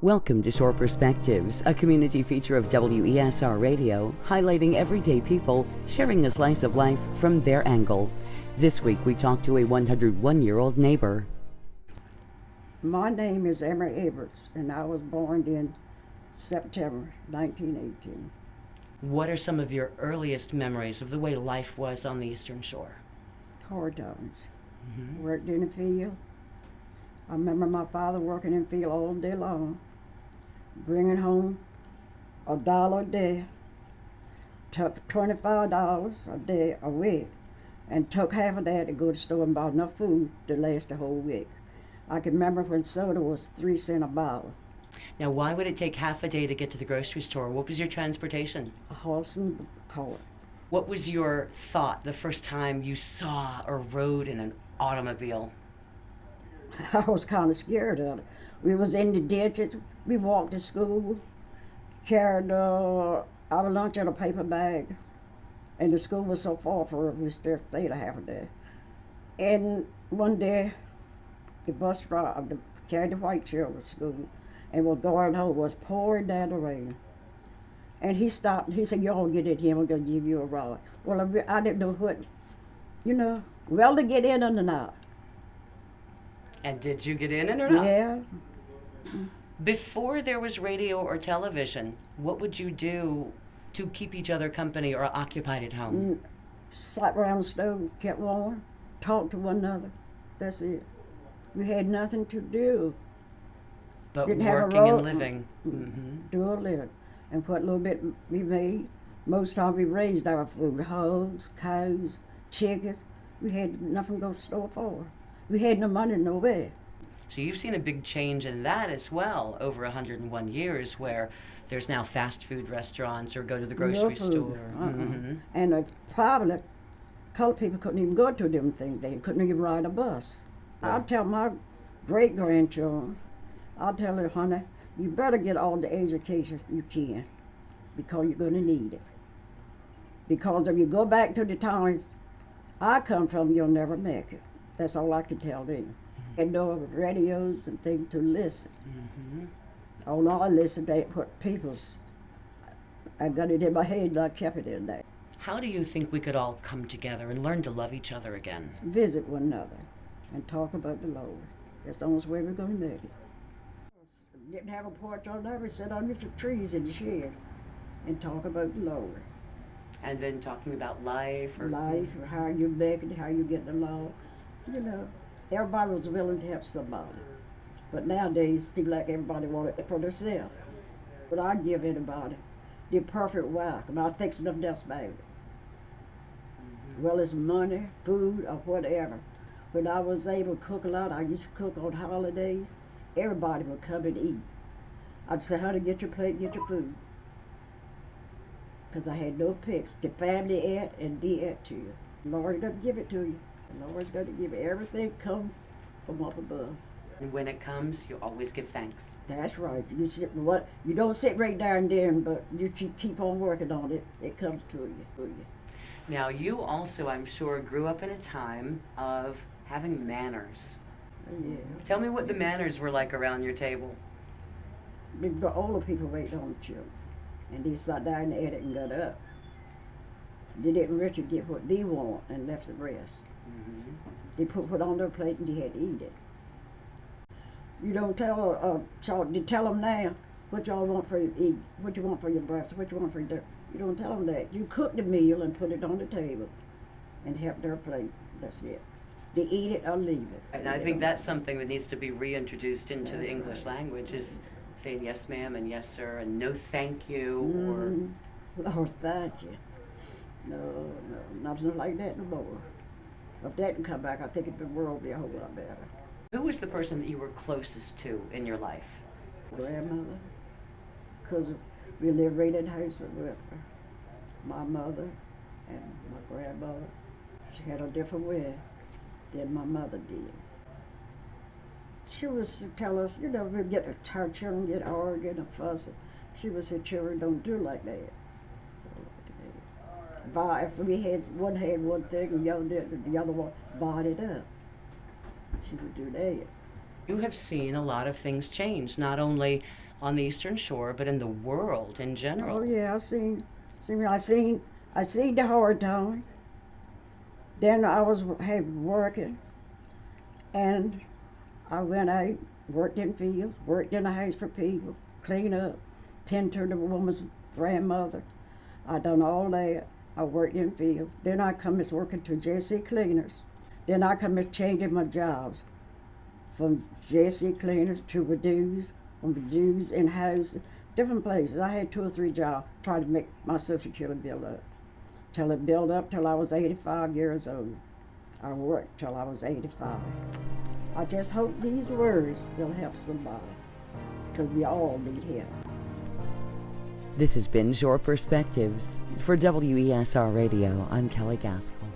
Welcome to Shore Perspectives, a community feature of WESR Radio, highlighting everyday people sharing a slice of life from their angle. This week we talk to a 101-year-old neighbor. My name is Emma Everts, and I was born in September 1918. What are some of your earliest memories of the way life was on the Eastern Shore? Hard times. Worked in the field. I remember my father working in the field all day long, bringing home $1 a day, took $25 a day a week, and took half of that to go to the store and buy enough food to last the whole week. I can remember when soda was 3 cents a bottle. Now, why would it take half a day to get to the grocery store? What was your transportation? A horse and cart. What was your thought the first time you saw or rode in an automobile? I was kind of scared of it. We was in the ditches. We walked to school, carried our lunch in a paper bag, and the school was so far for us, we still stayed a half a day. And one day, the bus driver carried the white children to school, and was going home, was pouring down the rain. And he stopped, and he said, "Y'all get in here, we're gonna give you a ride." Well, I didn't know what, well to get in or not. And did you get in it or not? Yeah. Before there was radio or television, what would you do to keep each other company or occupied at home? Sat around the stove, kept warm, talked to one another. That's it. We had nothing to do. But Didn't have a working and road- living. Do a living. And what little bit we made, most time we raised our food. Hogs, cows, chickens. We had nothing to go to the store for. We had no money nowhere. So you've seen a big change in that as well over 101 years, where there's now fast food restaurants or go to the grocery No food. store. And probably colored people couldn't even go to them things. They couldn't even ride a bus. I'd tell my great-grandchildren, I'll tell her, "Honey, you better get all the education you can, because you're going to need it. Because if you go back to the times I come from, you'll never make it." That's all I can tell them. And no radios and things to listen. All I listened to what people's, I got it in my head and I kept it in there. How do you think we could all come together and learn to love each other again? Visit one another and talk about the Lord. That's the only way we're going to make it. Didn't have a porch on there, we sat under the trees in the shed and talk about the Lord. And then talking about life or Life, or how you make it, how you get along. Everybody was willing to help somebody. But nowadays, it seems like everybody wanted it for themselves. But I give anybody the perfect wife, and I think nothing else about it. Well, it's money, food, or whatever. When I was able to cook a lot, I used to cook on holidays. Everybody would come and eat. I'd say, "Honey, get your plate, get your food." Because I had no picks. The family ate and they ate to you. The Lord's going to give it to you. The Lord's going to give you everything come from up above. And when it comes, you always give thanks. That's right. You don't sit right down there, but you keep on working on it. It comes to you. Now, you also, I'm sure, grew up in a time of having manners. Yeah. Tell me what the manners were like around your table. The older people waited on the children, and they sat down and ate it and got up. They didn't really get what they want and left the rest. They put on their plate and they had to eat it. You don't tell you tell them now what y'all want for you to eat, what you want for your breakfast, what you want for your dinner. You don't tell them that. You cook the meal and put it on the table and help their plate. That's it. They eat it or leave it. And I think that's something that needs to be reintroduced into the English language, is saying yes ma'am and yes sir and no thank you Lord, thank you. No, nothing like that no more. If that can come back, I think the world will be a whole lot better. Who was the person that you were closest to in your life? Grandmother, because we lived right in the house with her. My mother and my grandmother. She had a different way than my mother did. She would tell us, we'd get our children get arguing and fussing. She would say, "Children don't do like that." If we had one thing and the other one bought it up. She would do that. You have seen a lot of things change, not only on the Eastern Shore, but in the world in general. Oh yeah, I seen the hard time. Then I was working, and I went out, worked in fields, worked in the house for people, clean up, tend to the woman's grandmother. I done all that. I worked in fields. Then I come as working to JC Cleaners. Then I come as changing my jobs from JC Cleaners to Reduce, from Reduce in house, different places. I had 2 or 3 jobs trying to make my Social Security build up. Till it built up till I was 85 years old. I worked till I was 85. I just hope these words will help somebody, because we all need help. This has been Shore Perspectives. For WESR Radio, I'm Kelly Gaskell.